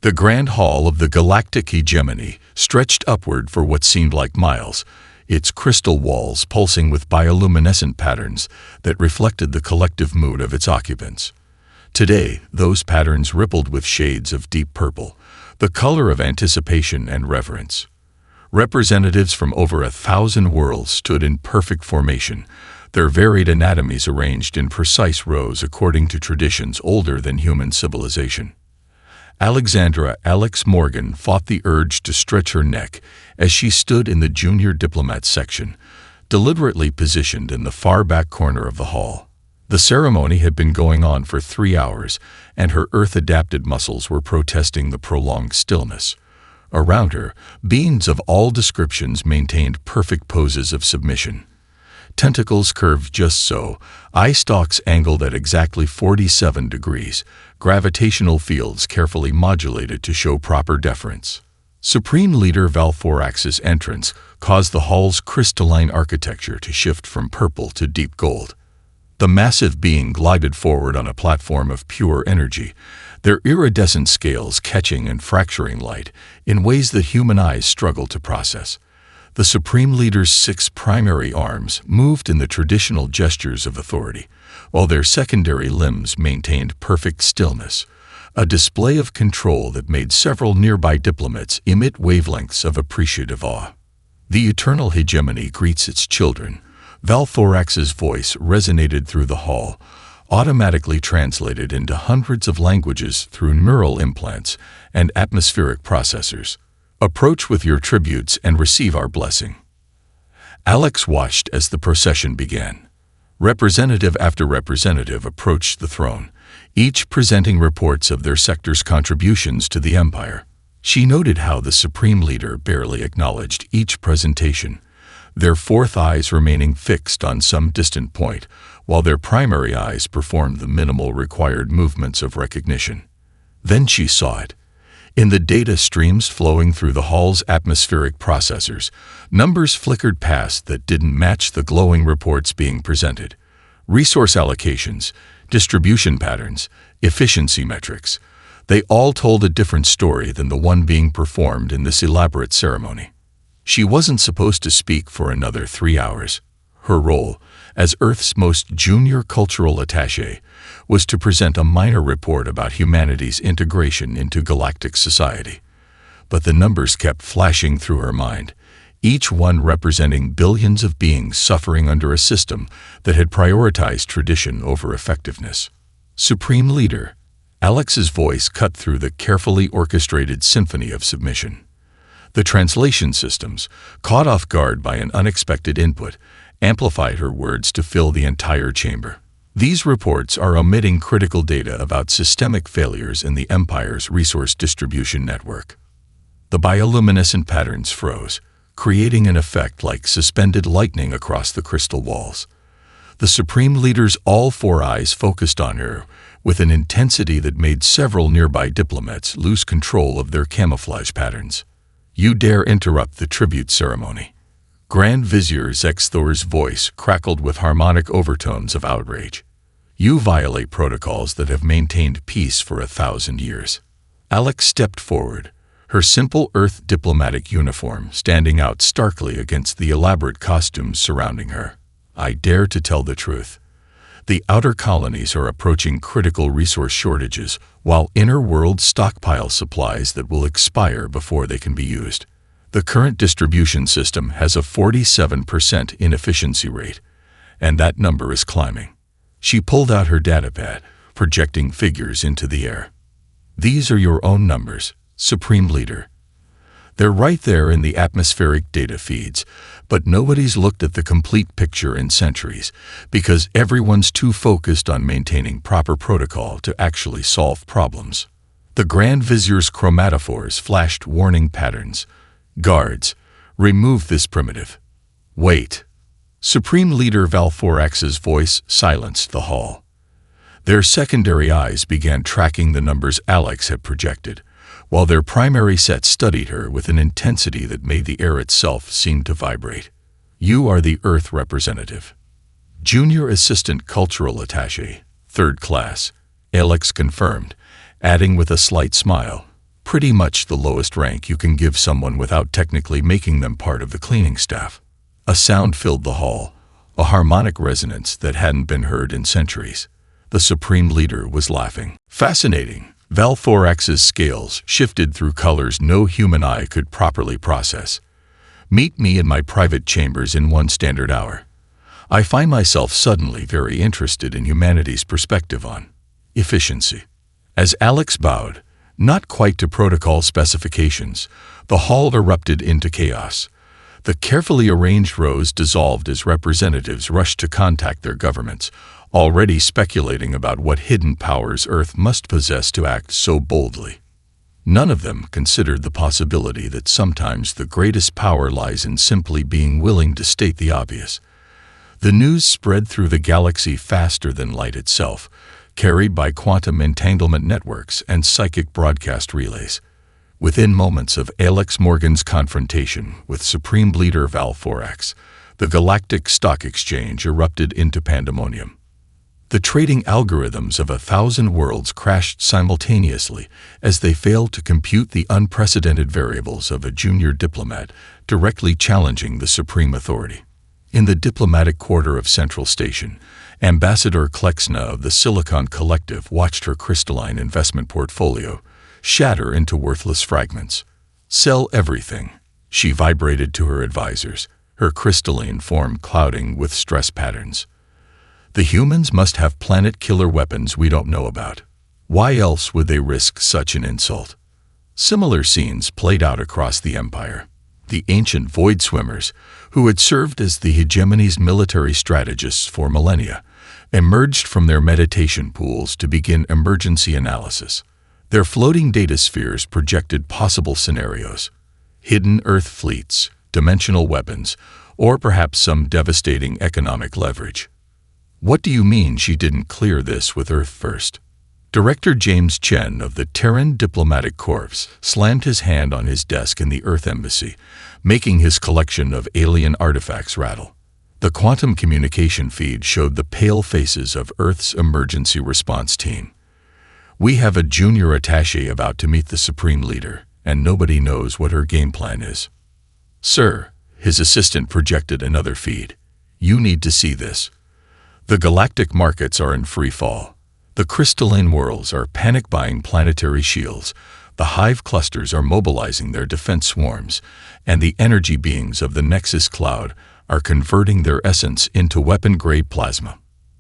The grand hall of the Galactic hegemony stretched upward for what seemed like miles, its crystal walls pulsing with bioluminescent patterns that reflected the collective mood of its occupants. Today, those patterns rippled with shades of deep purple, the color of anticipation and reverence. Representatives from over 1,000 worlds stood in perfect formation, their varied anatomies arranged in precise rows according to traditions older than human civilization. Alexandra Alex Morgan fought the urge to stretch her neck as she stood in the junior diplomat section, deliberately positioned in the far back corner of the hall. The ceremony had been going on for 3 hours, and her Earth-adapted muscles were protesting the prolonged stillness. Around her, beings of all descriptions maintained perfect poses of submission. Tentacles curved just so, eye stalks angled at exactly 47 degrees, gravitational fields carefully modulated to show proper deference. Supreme Leader Valthorax's entrance caused the hall's crystalline architecture to shift from purple to deep gold. The massive being glided forward on a platform of pure energy, their iridescent scales catching and fracturing light in ways that human eyes struggle to process. The Supreme Leader's 6 primary arms moved in the traditional gestures of authority, while their secondary limbs maintained perfect stillness, a display of control that made several nearby diplomats emit wavelengths of appreciative awe. The eternal hegemony greets its children. Valthorax's voice resonated through the hall, automatically translated into hundreds of languages through neural implants and atmospheric processors. Approach with your tributes and receive our blessing. Alex watched as the procession began. Representative after representative approached the throne, each presenting reports of their sector's contributions to the empire. She noted how the Supreme Leader barely acknowledged each presentation, their fourth eyes remaining fixed on some distant point, while their primary eyes performed the minimal required movements of recognition. Then she saw it. In the data streams flowing through the hall's atmospheric processors, numbers flickered past that didn't match the glowing reports being presented. Resource allocations, distribution patterns, efficiency metrics. They all told a different story than the one being performed in this elaborate ceremony. She wasn't supposed to speak for another 3 hours. Her role, as Earth's most junior cultural attaché, was to present a minor report about humanity's integration into galactic society. But the numbers kept flashing through her mind, each one representing billions of beings suffering under a system that had prioritized tradition over effectiveness. Supreme Leader, Alex's voice cut through the carefully orchestrated symphony of submission. The translation systems, caught off guard by an unexpected input, amplified her words to fill the entire chamber. These reports are omitting critical data about systemic failures in the Empire's resource distribution network. The bioluminescent patterns froze, creating an effect like suspended lightning across the crystal walls. The Supreme Leader's all 4 eyes focused on her with an intensity that made several nearby diplomats lose control of their camouflage patterns. You dare interrupt the tribute ceremony. Grand Vizier Zexthor's voice crackled with harmonic overtones of outrage. You violate protocols that have maintained peace for 1,000 years. Alex stepped forward, her simple Earth diplomatic uniform standing out starkly against the elaborate costumes surrounding her. I dare to tell the truth. The outer colonies are approaching critical resource shortages, while inner worlds stockpile supplies that will expire before they can be used. The current distribution system has a 47% inefficiency rate, and that number is climbing. She pulled out her datapad, projecting figures into the air. These are your own numbers, Supreme Leader. They're right there in the atmospheric data feeds, but nobody's looked at the complete picture in centuries because everyone's too focused on maintaining proper protocol to actually solve problems. The Grand Vizier's chromatophores flashed warning patterns. Guards, remove this primitive. Wait. Supreme Leader Valthorax's voice silenced the hall. Their secondary eyes began tracking the numbers Alex had projected, while their primary set studied her with an intensity that made the air itself seem to vibrate. You are the Earth representative. Junior Assistant Cultural Attaché, 3rd Class, Alex confirmed, adding with a slight smile, pretty much the lowest rank you can give someone without technically making them part of the cleaning staff. A sound filled the hall, a harmonic resonance that hadn't been heard in centuries. The Supreme Leader was laughing. Fascinating. Valthorax's scales shifted through colors no human eye could properly process. Meet me in my private chambers in 1 standard hour. I find myself suddenly very interested in humanity's perspective on efficiency. As Alex bowed, not quite to protocol specifications, the hall erupted into chaos. The carefully arranged rows dissolved as representatives rushed to contact their governments, already speculating about what hidden powers Earth must possess to act so boldly. None of them considered the possibility that sometimes the greatest power lies in simply being willing to state the obvious. The news spread through the galaxy faster than light itself, carried by quantum entanglement networks and psychic broadcast relays. Within moments of Alex Morgan's confrontation with Supreme Leader Valthorax, the Galactic Stock Exchange erupted into pandemonium. The trading algorithms of 1,000 worlds crashed simultaneously as they failed to compute the unprecedented variables of a junior diplomat directly challenging the supreme authority. In the diplomatic quarter of Central Station, Ambassador Klexna of the Silicon Collective watched her crystalline investment portfolio shatter into worthless fragments. "Sell everything," she vibrated to her advisors, her crystalline form clouding with stress patterns. "The humans must have planet-killer weapons we don't know about. Why else would they risk such an insult?" Similar scenes played out across the Empire. The ancient void swimmers, who had served as the hegemony's military strategists for millennia, emerged from their meditation pools to begin emergency analysis. Their floating data spheres projected possible scenarios: hidden Earth fleets, dimensional weapons, or perhaps some devastating economic leverage. "What do you mean she didn't clear this with Earth first?" Director James Chen of the Terran Diplomatic Corps slammed his hand on his desk in the Earth Embassy, making his collection of alien artifacts rattle. The quantum communication feed showed the pale faces of Earth's emergency response team. "We have a junior attaché about to meet the Supreme Leader, and nobody knows what her game plan is." "Sir," his assistant projected another feed, "you need to see this. The galactic markets are in free fall. The crystalline worlds are panic-buying planetary shields, the hive clusters are mobilizing their defense swarms, and the energy beings of the Nexus Cloud are converting their essence into weapon-grade plasma."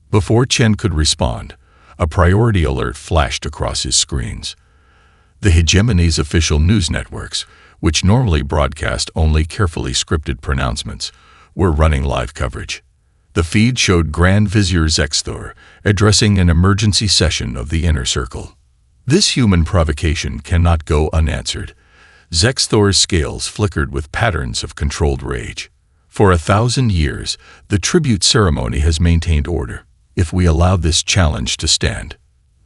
Before Chen could respond, a priority alert flashed across his screens. The hegemony's official news networks, which normally broadcast only carefully scripted pronouncements, were running live coverage. The feed showed Grand Vizier Zexthor addressing an emergency session of the Inner Circle. "This human provocation cannot go unanswered." Zexthor's scales flickered with patterns of controlled rage. "For 1,000 years, the tribute ceremony has maintained order. If we allow this challenge to stand..."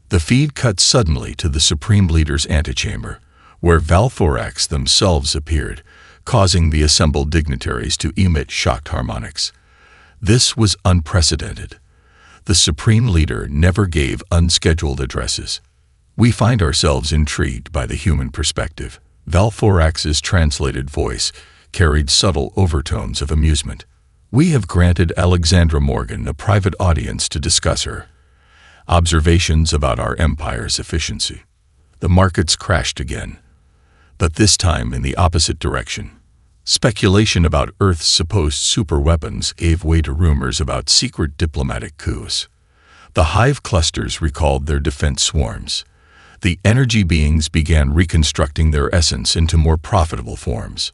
The feed cut suddenly to the Supreme Leader's antechamber, where Valthorax themselves appeared, causing the assembled dignitaries to emit shocked harmonics. This was unprecedented. The Supreme Leader never gave unscheduled addresses. "We find ourselves intrigued by the human perspective." Valthorax's translated voice carried subtle overtones of amusement. "We have granted Alexandra Morgan a private audience to discuss her observations about our empire's efficiency." The markets crashed again, but this time in the opposite direction. Speculation about Earth's supposed superweapons gave way to rumors about secret diplomatic coups. The hive clusters recalled their defense swarms. The energy beings began reconstructing their essence into more profitable forms.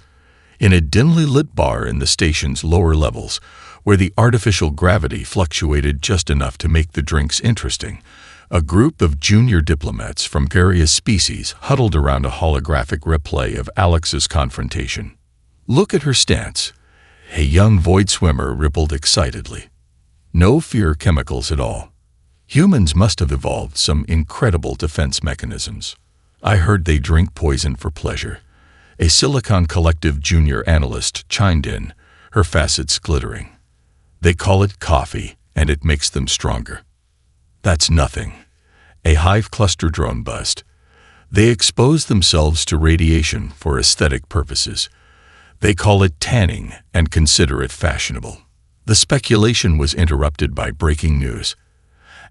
In a dimly lit bar in the station's lower levels, where the artificial gravity fluctuated just enough to make the drinks interesting, a group of junior diplomats from various species huddled around a holographic replay of Alex's confrontation. "Look at her stance," a young void swimmer rippled excitedly. "No fear chemicals at all. Humans must have evolved some incredible defense mechanisms. I heard they drink poison for pleasure." A Silicon Collective junior analyst chimed in, her facets glittering. "They call it coffee, and it makes them stronger." "That's nothing." A hive cluster drone buzzed. They expose themselves to radiation for aesthetic purposes. They call it tanning and consider it fashionable. The speculation was interrupted by breaking news.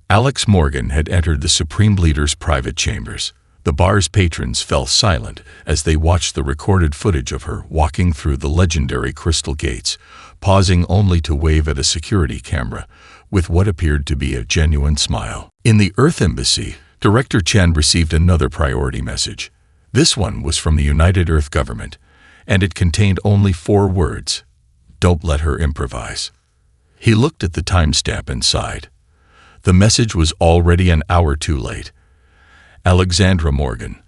Alex Morgan had entered the Supreme Leader's private chambers. The bar's patrons fell silent as they watched the recorded footage of her walking through the legendary crystal gates, pausing only to wave at a security camera with what appeared to be a genuine smile. In the Earth Embassy, Director Chen received another priority message. This one was from the United Earth government, and it contained only 4 words: "Don't let her improvise." He looked at the timestamp and sighed. The message was already an hour too late. Alexandra Morgan,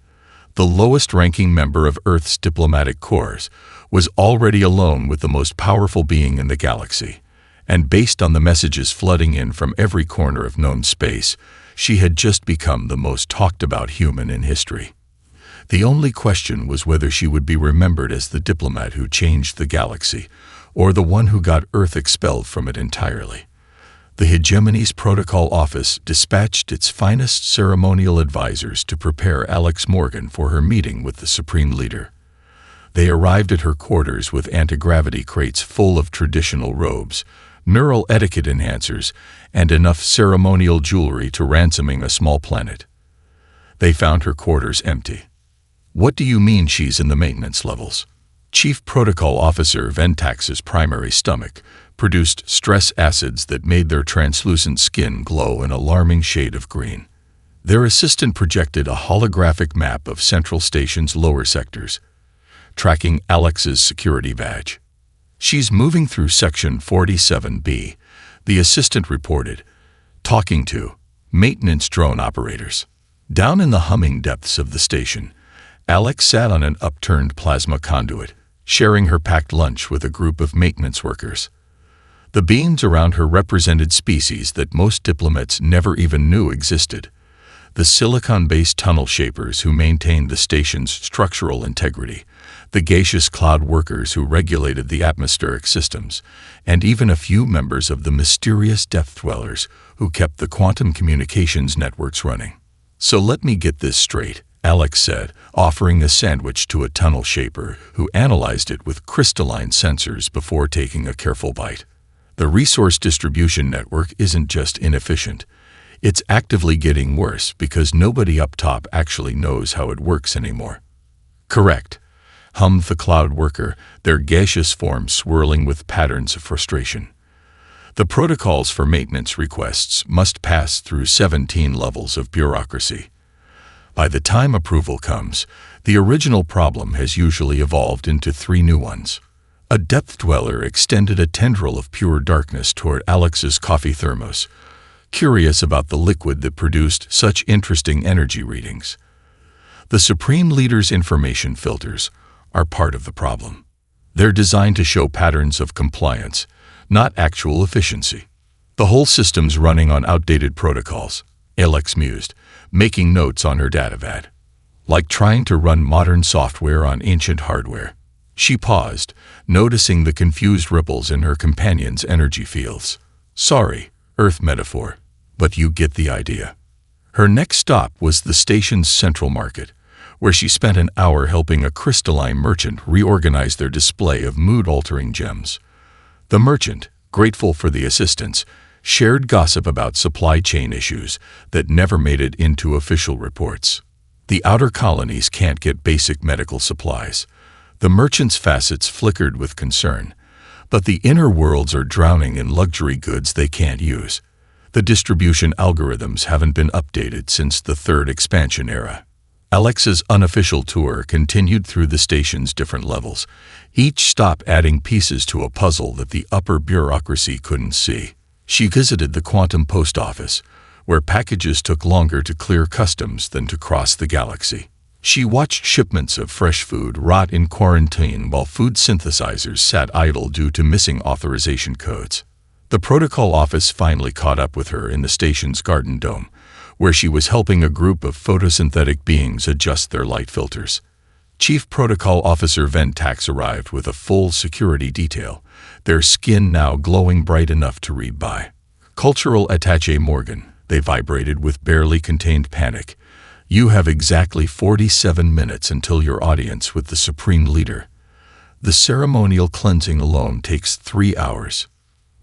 the lowest-ranking member of Earth's diplomatic corps, was already alone with the most powerful being in the galaxy, and based on the messages flooding in from every corner of known space, she had just become the most talked-about human in history. The only question was whether she would be remembered as the diplomat who changed the galaxy, or the one who got Earth expelled from it entirely. The Hegemony's Protocol Office dispatched its finest ceremonial advisors to prepare Alex Morgan for her meeting with the Supreme Leader. They arrived at her quarters with anti-gravity crates full of traditional robes, neural etiquette enhancers, and enough ceremonial jewelry to ransoming a small planet. They found her quarters empty. "What do you mean she's in the maintenance levels?" Chief Protocol Officer Ventax's primary stomach produced stress acids that made their translucent skin glow an alarming shade of green. Their assistant projected a holographic map of Central Station's lower sectors, tracking Alex's security badge. "She's moving through Section 47B, the assistant reported, talking to maintenance drone operators. Down in the humming depths of the station, Alex sat on an upturned plasma conduit, sharing her packed lunch with a group of maintenance workers. The beings around her represented species that most diplomats never even knew existed. The silicon-based tunnel shapers who maintained the station's structural integrity, the gaseous cloud workers who regulated the atmospheric systems, and even a few members of the mysterious depth dwellers who kept the quantum communications networks running. "So let me get this straight," Alex said, offering a sandwich to a tunnel shaper who analyzed it with crystalline sensors before taking a careful bite. "The resource distribution network isn't just inefficient. It's actively getting worse because nobody up top actually knows how it works anymore." "Correct," hummed the cloud worker, their gaseous form swirling with patterns of frustration. "The protocols for maintenance requests must pass through 17 levels of bureaucracy. By the time approval comes, the original problem has usually evolved into 3 new ones." A depth dweller extended a tendril of pure darkness toward Alex's coffee thermos, curious about the liquid that produced such interesting energy readings. The Supreme Leader's information filters are part of the problem. They're designed to show patterns of compliance, not actual efficiency. "The whole system's running on outdated protocols," Alex mused, making notes on her datavad. "Like trying to run modern software on ancient hardware." She paused, noticing the confused ripples in her companion's energy fields. "Sorry, Earth metaphor, but you get the idea." Her next stop was the station's central market, where she spent an hour helping a crystalline merchant reorganize their display of mood-altering gems. The merchant, grateful for the assistance, shared gossip about supply chain issues that never made it into official reports. The outer colonies can't get basic medical supplies. The merchant's facets flickered with concern, but the inner worlds are drowning in luxury goods they can't use. The distribution algorithms haven't been updated since the 3rd expansion era. Alex's unofficial tour continued through the station's different levels, each stop adding pieces to a puzzle that the upper bureaucracy couldn't see. She visited the quantum post office, where packages took longer to clear customs than to cross the galaxy. She watched shipments of fresh food rot in quarantine while food synthesizers sat idle due to missing authorization codes. The protocol office finally caught up with her in the station's garden dome, where she was helping a group of photosynthetic beings adjust their light filters. Chief Protocol Officer Ventax arrived with a full security detail, their skin now glowing bright enough to read by. Cultural Attaché Morgan, they vibrated with barely contained panic, You have exactly 47 minutes until your audience with the Supreme Leader. The ceremonial cleansing alone takes 3 hours.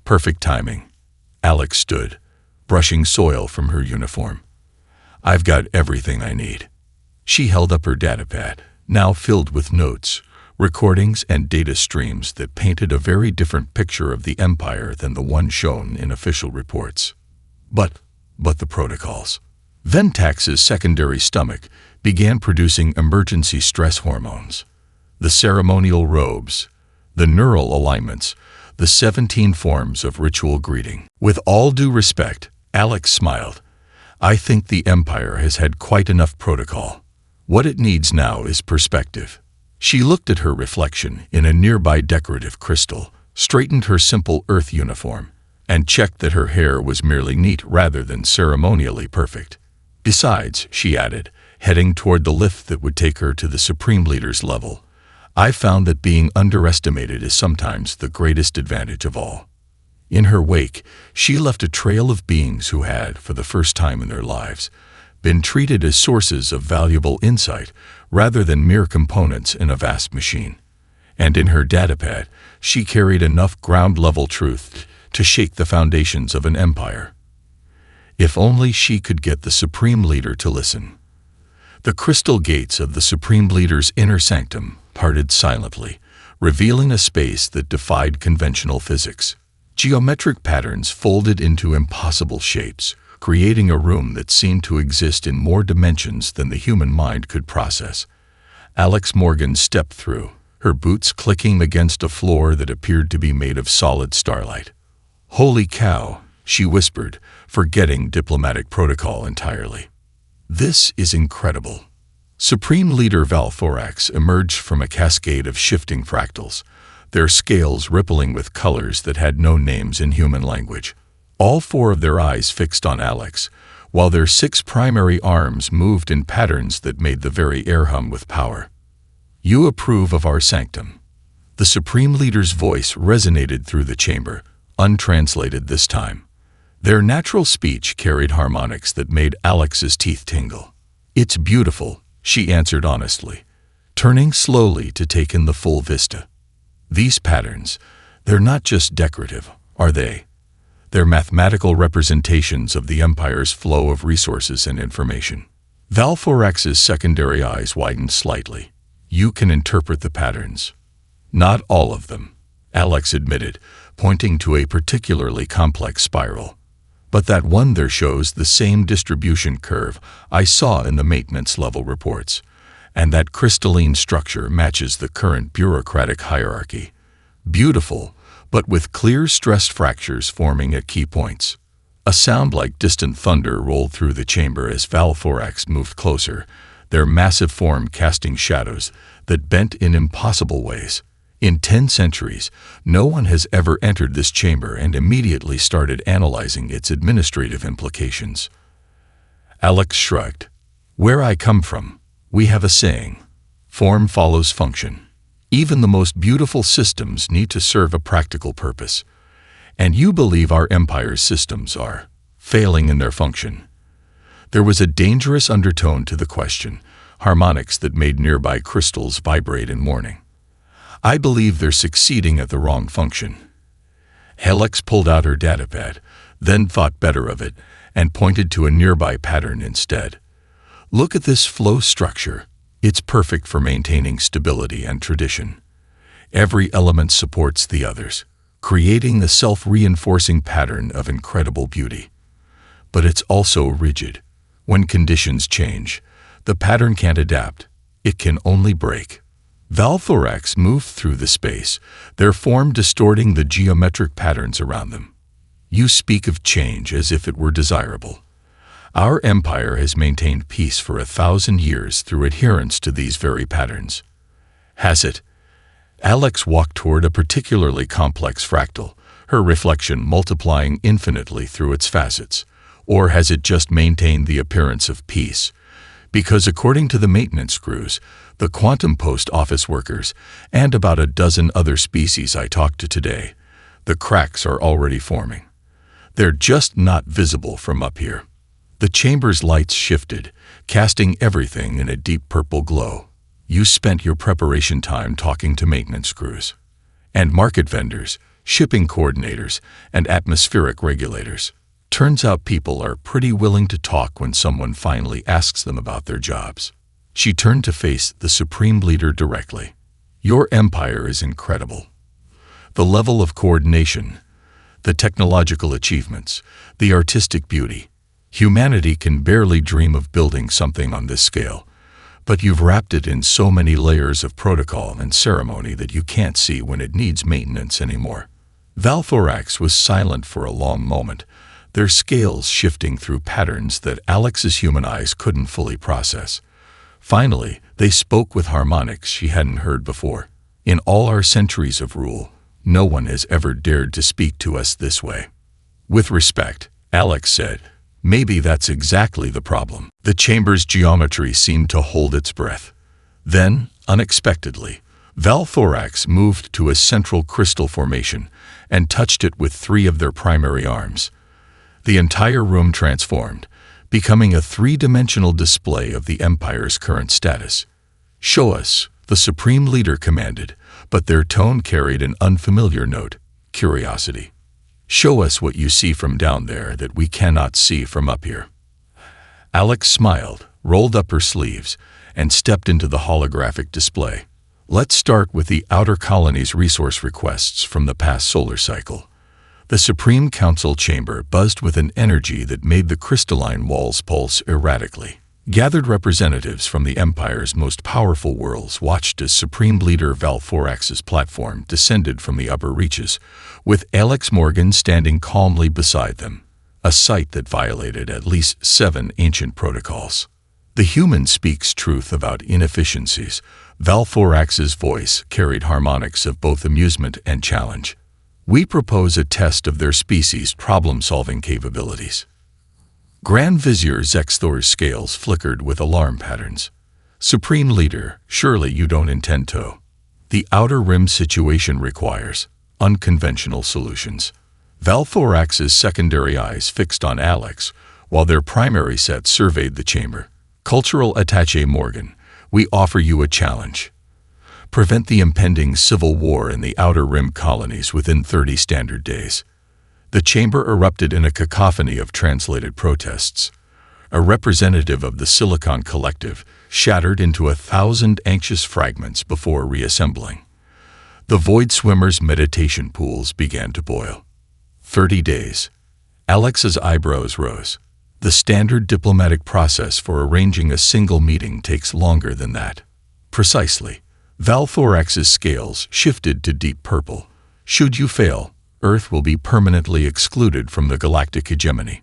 Perfect timing. Alex stood, brushing soil from her uniform. I've got everything I need. She held up her datapad, now filled with notes, recordings, and data streams that painted a very different picture of the Empire than the one shown in official reports. But the protocols. Ventax's secondary stomach began producing emergency stress hormones. The ceremonial robes, the neural alignments, the 17 forms of ritual greeting. With all due respect, Alex smiled. I think the Empire has had quite enough protocol. What it needs now is perspective. She looked at her reflection in a nearby decorative crystal, straightened her simple Earth uniform, and checked that her hair was merely neat rather than ceremonially perfect. Besides, she added, heading toward the lift that would take her to the Supreme Leader's level, I found that being underestimated is sometimes the greatest advantage of all. In her wake, she left a trail of beings who had, for the first time in their lives, been treated as sources of valuable insight rather than mere components in a vast machine. And in her datapad, she carried enough ground-level truth to shake the foundations of an empire. If only she could get the Supreme Leader to listen. The crystal gates of the Supreme Leader's inner sanctum parted silently, revealing a space that defied conventional physics. Geometric patterns folded into impossible shapes, creating a room that seemed to exist in more dimensions than the human mind could process. Alex Morgan stepped through, her boots clicking against a floor that appeared to be made of solid starlight. "Holy cow," she whispered, forgetting diplomatic protocol entirely. "This is incredible." Supreme Leader Valthorax emerged from a cascade of shifting fractals, their scales rippling with colors that had no names in human language. All 4 of their eyes fixed on Alex, while their 6 primary arms moved in patterns that made the very air hum with power. "You approve of our sanctum." The Supreme Leader's voice resonated through the chamber, untranslated this time. Their natural speech carried harmonics that made Alex's teeth tingle. "It's beautiful," she answered honestly, turning slowly to take in the full vista. "These patterns, they're not just decorative, are they? They're mathematical representations of the Empire's flow of resources and information." Valthorax's secondary eyes widened slightly. "You can interpret the patterns." "Not all of them," Alex admitted, pointing to a particularly complex spiral. "But that one there shows the same distribution curve I saw in the maintenance level reports, and that crystalline structure matches the current bureaucratic hierarchy. Beautiful, but with clear stressed fractures forming at key points." A sound like distant thunder rolled through the chamber as Valthorax moved closer, their massive form casting shadows that bent in impossible ways. In 10 centuries, no one has ever entered this chamber and immediately started analyzing its administrative implications. Alex shrugged. "Where I come from, we have a saying, form follows function. Even the most beautiful systems need to serve a practical purpose. And you believe our Empire's systems are failing in their function." There was a dangerous undertone to the question, harmonics that made nearby crystals vibrate in warning. "I believe they're succeeding at the wrong function." Alex pulled out her datapad, then thought better of it, and pointed to a nearby pattern instead. "Look at this flow structure. It's perfect for maintaining stability and tradition. Every element supports the others, creating the self-reinforcing pattern of incredible beauty. But it's also rigid. When conditions change, the pattern can't adapt. It can only break." Valthorax moved through the space, their form distorting the geometric patterns around them. "You speak of change as if it were desirable. Our empire has maintained peace for 1,000 years through adherence to these very patterns. Has it?" Alex walked toward a particularly complex fractal, her reflection multiplying infinitely through its facets. "Or has it just maintained the appearance of peace? Because according to the maintenance crews, the quantum post office workers, and about a dozen other species I talked to today, the cracks are already forming. They're just not visible from up here." The chamber's lights shifted, casting everything in a deep purple glow. You spent your preparation time talking to maintenance crews and market vendors, shipping coordinators, and atmospheric regulators. Turns out people are pretty willing to talk when someone finally asks them about their jobs. She turned to face the Supreme Leader directly. Your empire is incredible. The level of coordination, the technological achievements, the artistic beauty. Humanity can barely dream of building something on this scale, but you've wrapped it in so many layers of protocol and ceremony that you can't see when it needs maintenance anymore. Valthorax was silent for a long moment, their scales shifting through patterns that Alex's human eyes couldn't fully process. Finally, they spoke with harmonics she hadn't heard before. In all our centuries of rule, no one has ever dared to speak to us this way. With respect, Alex said, maybe that's exactly the problem. The chamber's geometry seemed to hold its breath. Then, unexpectedly, Valthorax moved to a central crystal formation and touched it with 3 of their primary arms. The entire room transformed, becoming a 3-dimensional display of the Empire's current status. Show us, the Supreme Leader commanded, but their tone carried an unfamiliar note, curiosity. Show us what you see from down there that we cannot see from up here. Alex smiled, rolled up her sleeves, and stepped into the holographic display. Let's start with the Outer Colony's resource requests from the past solar cycle. The Supreme Council chamber buzzed with an energy that made the crystalline walls pulse erratically. Gathered representatives from the Empire's most powerful worlds watched as Supreme Leader Valthorax's platform descended from the upper reaches, with Alex Morgan standing calmly beside them, a sight that violated at least 7 ancient protocols. The human speaks truth about inefficiencies. Valthorax's voice carried harmonics of both amusement and challenge. We propose a test of their species' problem-solving capabilities. Grand Vizier Zexthor's scales flickered with alarm patterns. Supreme Leader, surely you don't intend to. The Outer Rim situation requires unconventional solutions. Valthorax's secondary eyes fixed on Alex, while their primary set surveyed the chamber. Cultural Attaché Morgan, we offer you a challenge. Prevent the impending civil war in the Outer Rim colonies within 30 standard days. The chamber erupted in a cacophony of translated protests. A representative of the Silicon Collective shattered into 1,000 anxious fragments before reassembling. The Void Swimmer's meditation pools began to boil. 30 days. Alex's eyebrows rose. The standard diplomatic process for arranging a single meeting takes longer than that. Precisely. Valthorax's scales shifted to deep purple. Should you fail, Earth will be permanently excluded from the galactic hegemony.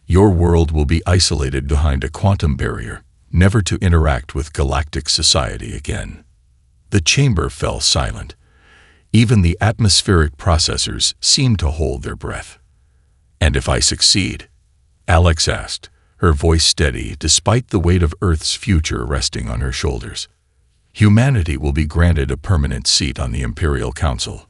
Your world will be isolated behind a quantum barrier, never to interact with galactic society again. The chamber fell silent. Even the atmospheric processors seemed to hold their breath. And if I succeed? Alex asked, her voice steady despite the weight of Earth's future resting on her shoulders. Humanity will be granted a permanent seat on the Imperial Council.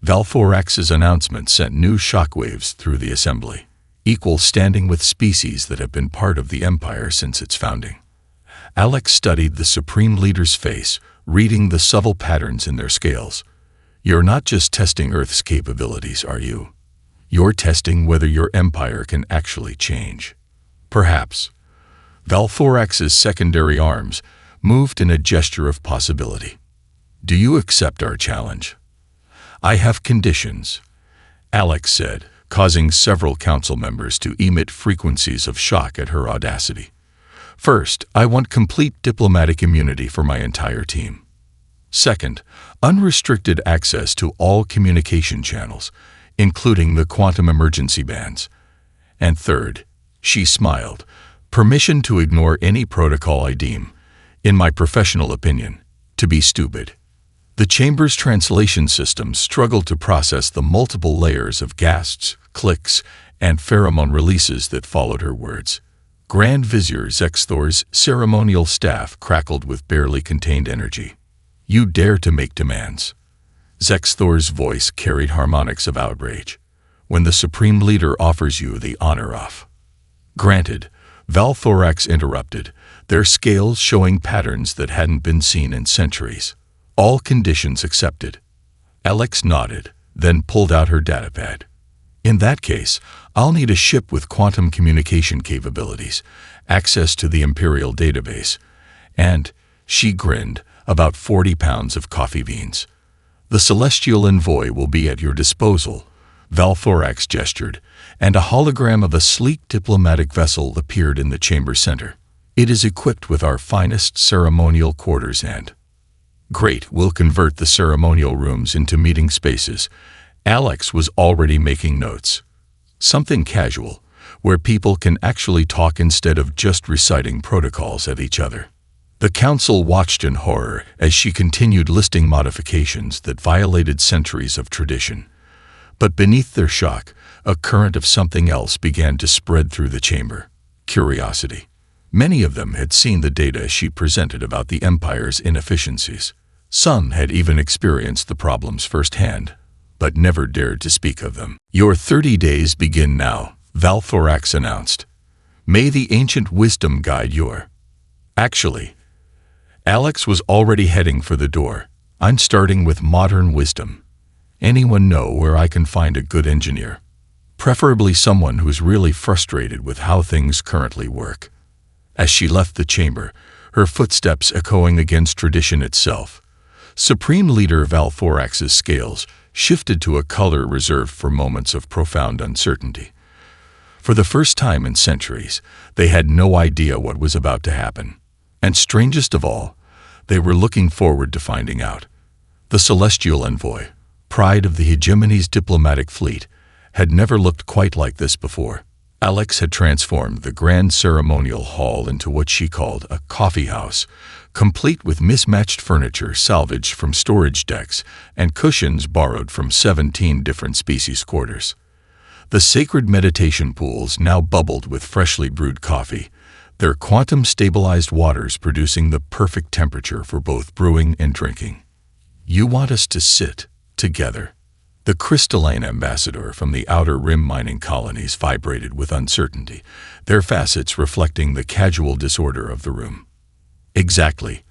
Valthorax's announcement sent new shockwaves through the assembly, equal standing with species that have been part of the Empire since its founding. Alex studied the Supreme Leader's face, reading the subtle patterns in their scales. You're not just testing Earth's capabilities, are you? You're testing whether your empire can actually change. Perhaps. Valthorax's secondary arms moved in a gesture of possibility. Do you accept our challenge? I have conditions, Alex said, causing several council members to emit frequencies of shock at her audacity. First, I want complete diplomatic immunity for my entire team. Second, unrestricted access to all communication channels, including the quantum emergency bands. And third, she smiled, permission to ignore any protocol I deem, in my professional opinion, to be stupid. The chamber's translation system struggled to process the multiple layers of gasps, clicks, and pheromone releases that followed her words. Grand Vizier Zexthor's ceremonial staff crackled with barely contained energy. You dare to make demands. Zexthor's voice carried harmonics of outrage. When the Supreme Leader offers you the honor of. Granted, Valthorax interrupted, their scales showing patterns that hadn't been seen in centuries. All conditions accepted. Alex nodded, then pulled out her datapad. In that case, I'll need a ship with quantum communication capabilities, access to the Imperial database, and, she grinned, about 40 pounds of coffee beans. The Celestial Envoy will be at your disposal, Valthorax gestured, and a hologram of a sleek diplomatic vessel appeared in the chamber center. It is equipped with our finest ceremonial quarters and... Great, we'll convert the ceremonial rooms into meeting spaces. Alex was already making notes. Something casual, where people can actually talk instead of just reciting protocols at each other. The council watched in horror as she continued listing modifications that violated centuries of tradition. But beneath their shock, a current of something else began to spread through the chamber. Curiosity. Many of them had seen the data she presented about the Empire's inefficiencies. Some had even experienced the problems firsthand, but never dared to speak of them. Your 30 days begin now, Valthorax announced. May the ancient wisdom guide your... Actually, Alex was already heading for the door. I'm starting with modern wisdom. Anyone know where I can find a good engineer? Preferably someone who's really frustrated with how things currently work. As she left the chamber, her footsteps echoing against tradition itself, Supreme Leader Valthorax's scales shifted to a color reserved for moments of profound uncertainty. For the first time in centuries, they had no idea what was about to happen. And strangest of all, they were looking forward to finding out. The Celestial Envoy, pride of the hegemony's diplomatic fleet, had never looked quite like this before. Alex had transformed the grand ceremonial hall into what she called a coffee house, complete with mismatched furniture salvaged from storage decks and cushions borrowed from 17 different species' quarters. The sacred meditation pools now bubbled with freshly brewed coffee, their quantum-stabilized waters producing the perfect temperature for both brewing and drinking. You want us to sit together? The crystalline ambassador from the Outer Rim mining colonies vibrated with uncertainty, their facets reflecting the casual disorder of the room. Exactly.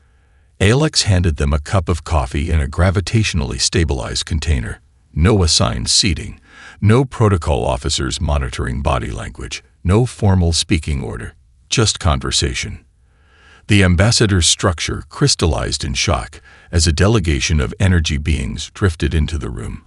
Alex handed them a cup of coffee in a gravitationally stabilized container. No assigned seating, no protocol officers monitoring body language, no formal speaking order, just conversation. The ambassador's structure crystallized in shock as a delegation of energy beings drifted into the room,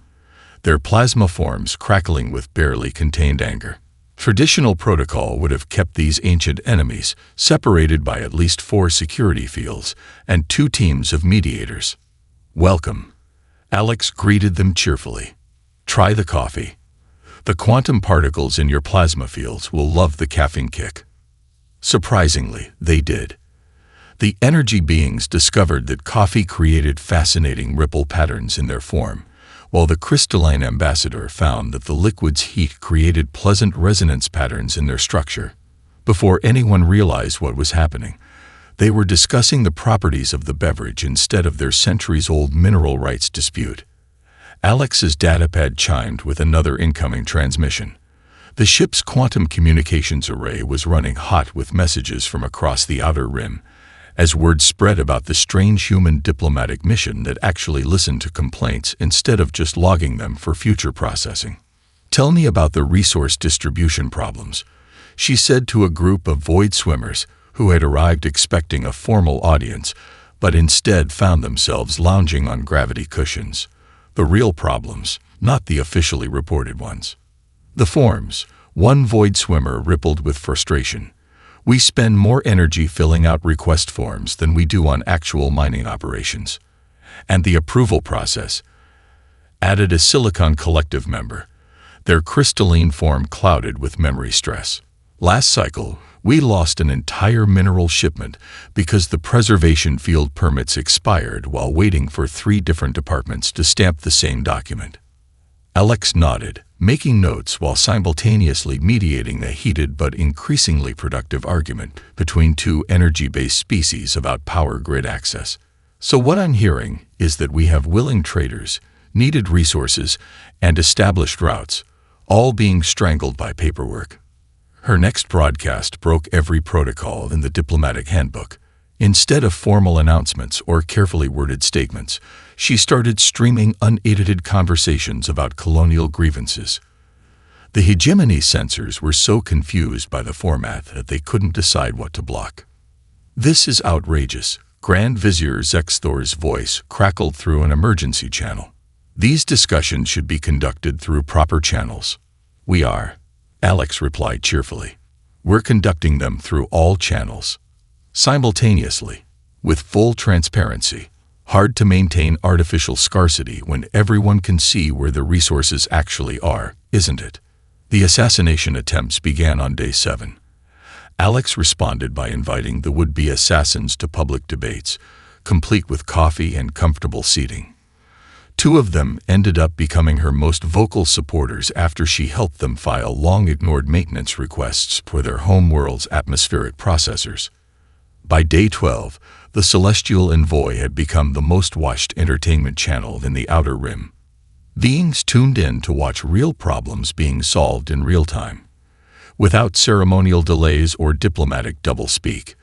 their plasma forms crackling with barely contained anger. Traditional protocol would have kept these ancient enemies separated by at least 4 security fields and 2 teams of mediators. Welcome. Alex greeted them cheerfully. Try the coffee. The quantum particles in your plasma fields will love the caffeine kick. Surprisingly, they did. The energy beings discovered that coffee created fascinating ripple patterns in their form, while the crystalline ambassador found that the liquid's heat created pleasant resonance patterns in their structure. Before anyone realized what was happening, they were discussing the properties of the beverage instead of their centuries-old mineral rights dispute. Alex's datapad chimed with another incoming transmission. The ship's quantum communications array was running hot with messages from across the Outer Rim, as word spread about the strange human diplomatic mission that actually listened to complaints instead of just logging them for future processing. Tell me about the resource distribution problems, she said to a group of void swimmers who had arrived expecting a formal audience, but instead found themselves lounging on gravity cushions. The real problems, not the officially reported ones. The forms, one void swimmer rippled with frustration. We spend more energy filling out request forms than we do on actual mining operations. And the approval process, added a Silicon Collective member, their crystalline form clouded with memory stress. Last cycle, we lost an entire mineral shipment because the preservation field permits expired while waiting for 3 different departments to stamp the same document. Alex nodded, making notes while simultaneously mediating a heated but increasingly productive argument between 2 energy-based species about power grid access. So what I'm hearing is that we have willing traders, needed resources, and established routes, all being strangled by paperwork. Her next broadcast broke every protocol in the diplomatic handbook. Instead of formal announcements or carefully worded statements, she started streaming unedited conversations about colonial grievances. The hegemony censors were so confused by the format that they couldn't decide what to block. "This is outrageous," Grand Vizier Zexthor's voice crackled through an emergency channel. "These discussions should be conducted through proper channels." "We are," Alex replied cheerfully. "We're conducting them through all channels. Simultaneously, with full transparency. Hard to maintain artificial scarcity when everyone can see where the resources actually are, isn't it?" The assassination attempts began on day 7. Alex responded by inviting the would-be assassins to public debates, complete with coffee and comfortable seating. 2 of them ended up becoming her most vocal supporters after she helped them file long-ignored maintenance requests for their home world's atmospheric processors. By day 12, the Celestial Envoy had become the most-watched entertainment channel in the Outer Rim. Beings tuned in to watch real problems being solved in real time, without ceremonial delays or diplomatic doublespeak.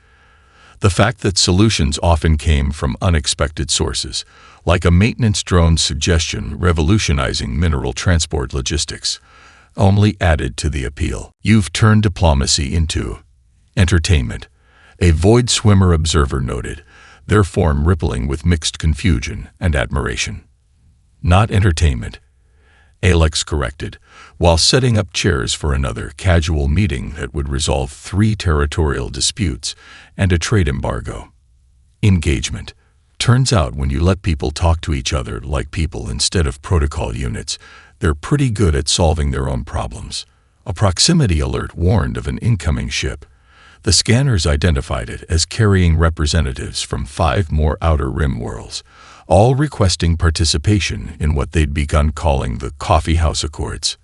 The fact that solutions often came from unexpected sources, like a maintenance drone suggestion revolutionizing mineral transport logistics, only added to the appeal. "You've turned diplomacy into entertainment," a Void Swimmer observer noted, their form rippling with mixed confusion and admiration. "Not entertainment," Alex corrected, while setting up chairs for another casual meeting that would resolve 3 territorial disputes and a trade embargo. "Engagement. Turns out when you let people talk to each other like people instead of protocol units, they're pretty good at solving their own problems." A proximity alert warned of an incoming ship. The scanners identified it as carrying representatives from 5 more Outer Rim worlds, all requesting participation in what they'd begun calling the Coffee House Accords.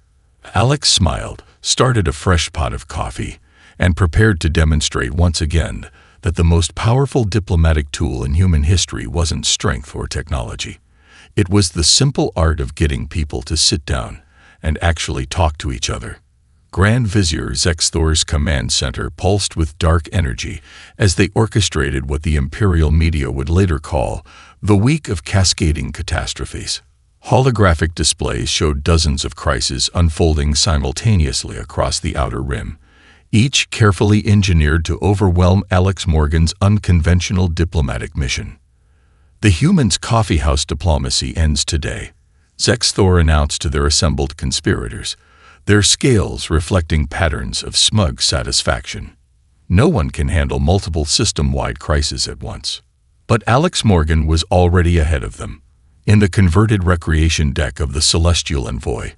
Alex smiled, started a fresh pot of coffee, and prepared to demonstrate once again that the most powerful diplomatic tool in human history wasn't strength or technology. It was the simple art of getting people to sit down and actually talk to each other. Grand Vizier Zexthor's command center pulsed with dark energy as they orchestrated what the Imperial media would later call the week of cascading catastrophes. Holographic displays showed dozens of crises unfolding simultaneously across the Outer Rim, each carefully engineered to overwhelm Alex Morgan's unconventional diplomatic mission. "The humans' coffeehouse diplomacy ends today," Zexthor announced to their assembled conspirators, their scales reflecting patterns of smug satisfaction. No one can handle multiple system-wide crises at once. But Alex Morgan was already ahead of them. In the converted recreation deck of the Celestial Envoy,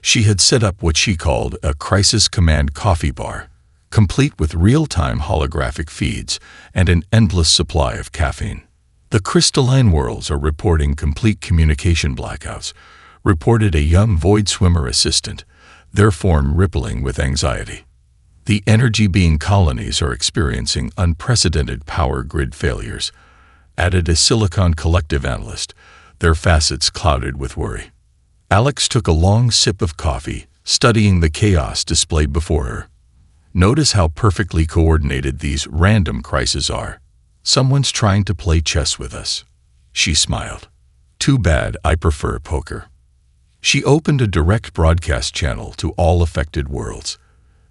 she had set up what she called a Crisis Command coffee bar, complete with real-time holographic feeds and an endless supply of caffeine. "The crystalline worlds are reporting complete communication blackouts," reported a young Void Swimmer assistant, their form rippling with anxiety. "The energy-being colonies are experiencing unprecedented power grid failures," added a Silicon Collective analyst, their facets clouded with worry. Alex took a long sip of coffee, studying the chaos displayed before her. "Notice how perfectly coordinated these random crises are. Someone's trying to play chess with us." She smiled. "Too bad, I prefer poker." She opened a direct broadcast channel to all affected worlds.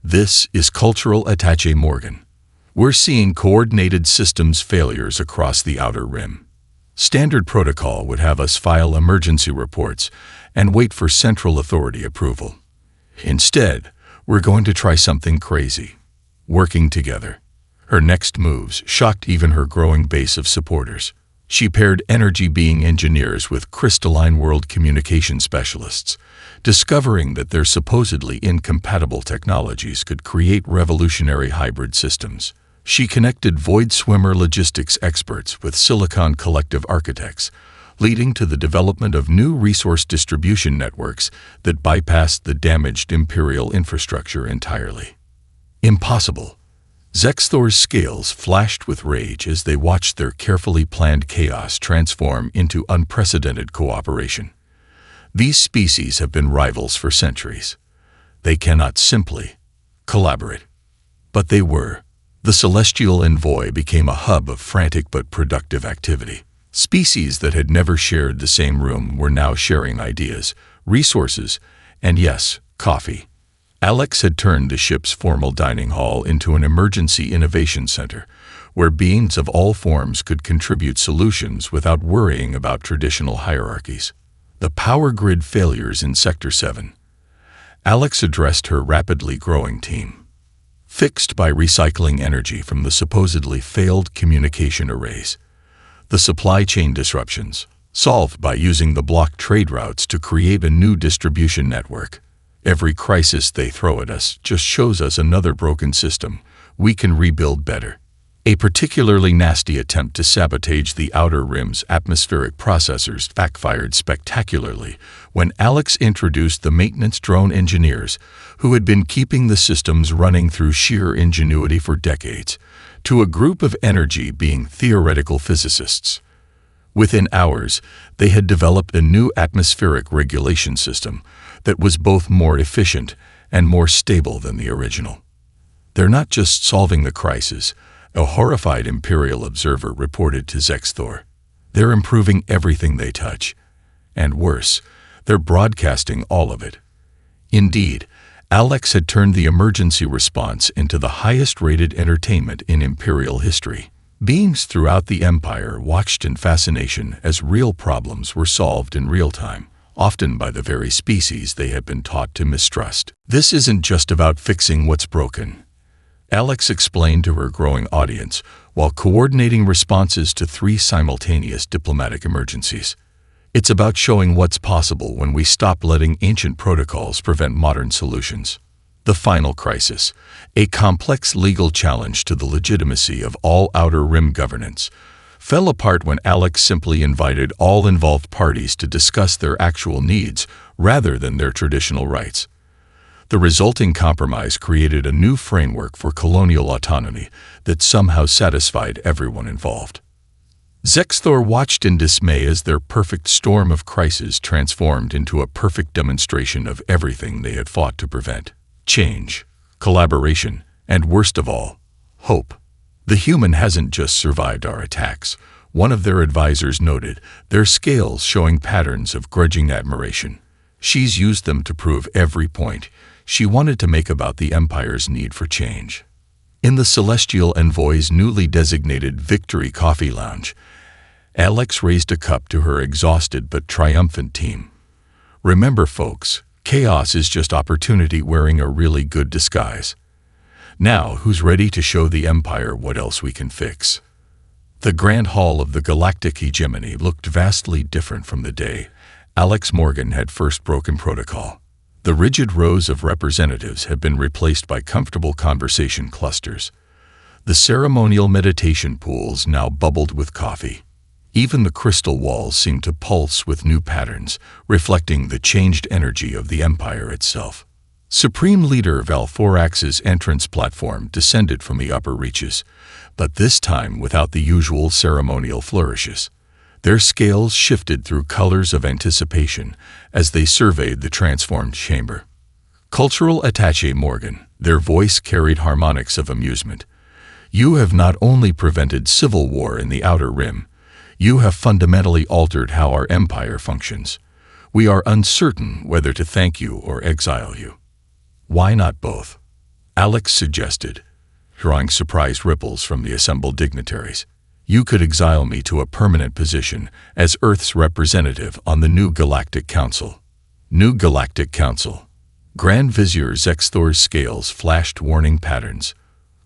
"This is Cultural Attaché Morgan. We're seeing coordinated systems failures across the Outer Rim. Standard protocol would have us file emergency reports and wait for central authority approval. Instead, we're going to try something crazy. Working together." Her next moves shocked even her growing base of supporters. She paired energy-being engineers with crystalline world communication specialists, discovering that their supposedly incompatible technologies could create revolutionary hybrid systems. She connected Void Swimmer logistics experts with Silicon Collective architects, leading to the development of new resource distribution networks that bypassed the damaged Imperial infrastructure entirely. Impossible. Zexthor's scales flashed with rage as they watched their carefully planned chaos transform into unprecedented cooperation. These species have been rivals for centuries. They cannot simply collaborate. But they were. The celestial envoy became a hub of frantic but productive activity. Species that had never shared the same room were now sharing ideas, resources, and yes, coffee. Alex had turned the ship's formal dining hall into an emergency innovation center, where beings of all forms could contribute solutions without worrying about traditional hierarchies. The power grid failures in Sector 7. Alex addressed her rapidly growing team. Fixed by recycling energy from the supposedly failed communication arrays. The supply chain disruptions, solved by using the blocked trade routes to create a new distribution network. Every crisis they throw at us just shows us another broken system we can rebuild better. A particularly nasty attempt to sabotage the Outer Rim's atmospheric processors backfired spectacularly when Alex introduced the maintenance drone engineers, who had been keeping the systems running through sheer ingenuity for decades, to a group of energy being theoretical physicists. Within hours, they had developed a new atmospheric regulation system that was both more efficient and more stable than the original. They're not just solving the crisis, a horrified Imperial observer reported to Zexthor. They're improving everything they touch. And worse, they're broadcasting all of it. Indeed, Alex had turned the emergency response into the highest-rated entertainment in Imperial history. Beings throughout the Empire watched in fascination as real problems were solved in real time, often by the very species they had been taught to mistrust. This isn't just about fixing what's broken, Alex explained to her growing audience while coordinating responses to 3 simultaneous diplomatic emergencies. It's about showing what's possible when we stop letting ancient protocols prevent modern solutions. The final crisis, a complex legal challenge to the legitimacy of all Outer Rim governance, fell apart when Alex simply invited all involved parties to discuss their actual needs rather than their traditional rights. The resulting compromise created a new framework for colonial autonomy that somehow satisfied everyone involved. Zexthor watched in dismay as their perfect storm of crises transformed into a perfect demonstration of everything they had fought to prevent: change, collaboration, and worst of all, hope. The human hasn't just survived our attacks, one of their advisors noted, their scales showing patterns of grudging admiration. She's used them to prove every point she wanted to make about the Empire's need for change. In the Celestial Envoy's newly designated Victory Coffee Lounge, Alex raised a cup to her exhausted but triumphant team. Remember, folks, chaos is just opportunity wearing a really good disguise. Now, who's ready to show the Empire what else we can fix? The Grand Hall of the Galactic Hegemony looked vastly different from the day Alex Morgan had first broken protocol. The rigid rows of representatives had been replaced by comfortable conversation clusters. The ceremonial meditation pools now bubbled with coffee. Even the crystal walls seemed to pulse with new patterns, reflecting the changed energy of the Empire itself. Supreme Leader Valforax's entrance platform descended from the upper reaches, but this time without the usual ceremonial flourishes. Their scales shifted through colors of anticipation as they surveyed the transformed chamber. Cultural Attaché Morgan, their voice carried harmonics of amusement. You have not only prevented civil war in the Outer Rim, you have fundamentally altered how our empire functions. We are uncertain whether to thank you or exile you. Why not both? Alex suggested, drawing surprised ripples from the assembled dignitaries. You could exile me to a permanent position as Earth's representative on the new Galactic Council. New Galactic Council. Grand Vizier Zexthor's scales flashed warning patterns.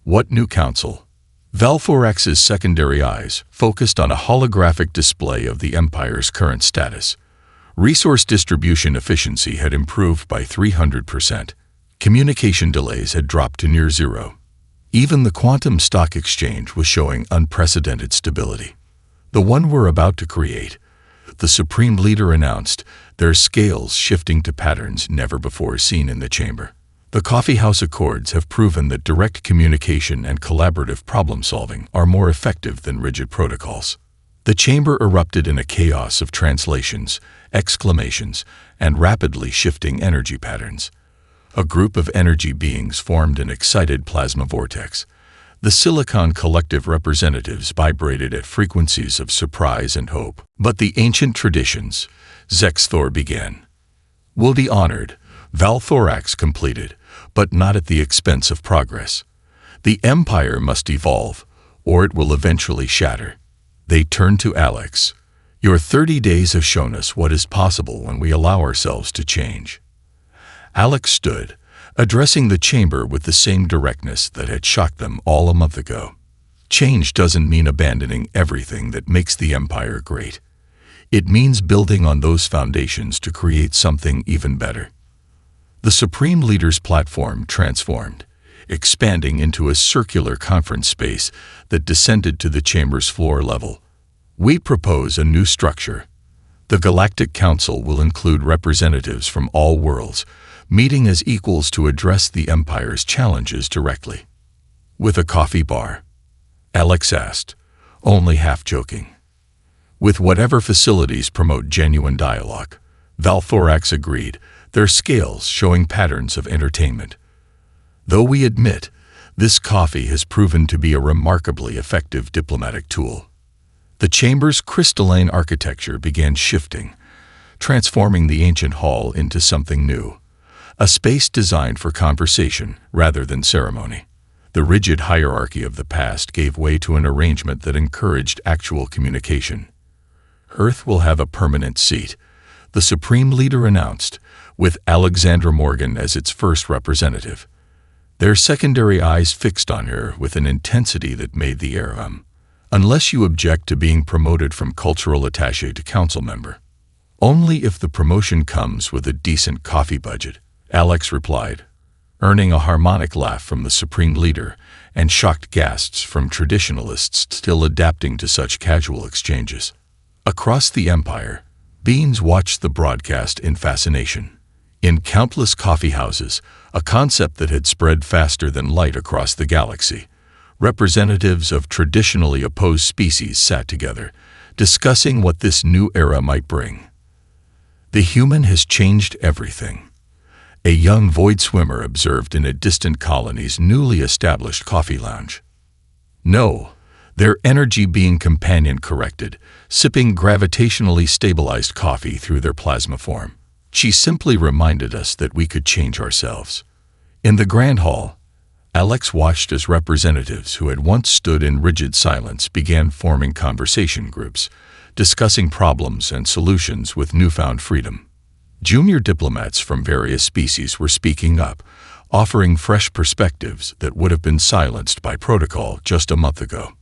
What new council? Valforax's secondary eyes focused on a holographic display of the Empire's current status. Resource distribution efficiency had improved by 300%. Communication delays had dropped to near zero. Even the quantum stock exchange was showing unprecedented stability. The one we're about to create, the Supreme Leader announced, their scales shifting to patterns never before seen in the chamber. The coffeehouse accords have proven that direct communication and collaborative problem-solving are more effective than rigid protocols. The chamber erupted in a chaos of translations, exclamations, and rapidly shifting energy patterns. A group of energy beings formed an excited plasma vortex. The Silicon Collective representatives vibrated at frequencies of surprise and hope. But the ancient traditions, Zexthor began, will be honored, Valthorax completed, but not at the expense of progress. The Empire must evolve, or it will eventually shatter. They turned to Alex. Your 30 days have shown us what is possible when we allow ourselves to change. Alex stood, addressing the chamber with the same directness that had shocked them all a month ago. Change doesn't mean abandoning everything that makes the Empire great. It means building on those foundations to create something even better. The Supreme Leader's platform transformed, expanding into a circular conference space that descended to the chamber's floor level. We propose a new structure. The Galactic Council will include representatives from all worlds, meeting as equals to address the Empire's challenges directly. With a coffee bar? Alex asked, only half joking. With whatever facilities promote genuine dialogue, Valthorax agreed, their scales showing patterns of entertainment. Though we admit, this coffee has proven to be a remarkably effective diplomatic tool. The chamber's crystalline architecture began shifting, transforming the ancient hall into something new, a space designed for conversation rather than ceremony. The rigid hierarchy of the past gave way to an arrangement that encouraged actual communication. Earth will have a permanent seat, the Supreme Leader announced, with Alexandra Morgan as its first representative. Their secondary eyes fixed on her with an intensity that made the air hum. Unless you object to being promoted from cultural attaché to council member. Only if the promotion comes with a decent coffee budget, Alex replied, earning a harmonic laugh from the Supreme Leader and shocked gasps from traditionalists still adapting to such casual exchanges. Across the Empire, beings watched the broadcast in fascination. In countless coffee houses, a concept that had spread faster than light across the galaxy, representatives of traditionally opposed species sat together, discussing what this new era might bring. The human has changed everything, a young void swimmer observed in a distant colony's newly established coffee lounge. No, their energy being companion corrected, sipping gravitationally stabilized coffee through their plasma form. She simply reminded us that we could change ourselves. In the Grand Hall, Alex watched as representatives who had once stood in rigid silence began forming conversation groups, discussing problems and solutions with newfound freedom. Junior diplomats from various species were speaking up, offering fresh perspectives that would have been silenced by protocol just a month ago.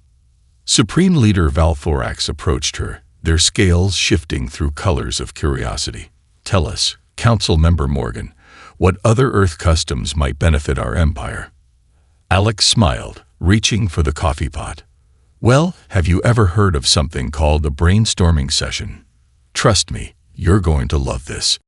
Supreme Leader Valthorax approached her, their scales shifting through colors of curiosity. Tell us, Council Member Morgan, what other Earth customs might benefit our Empire? Alex smiled, reaching for the coffee pot. Well, have you ever heard of something called a brainstorming session? Trust me, you're going to love this.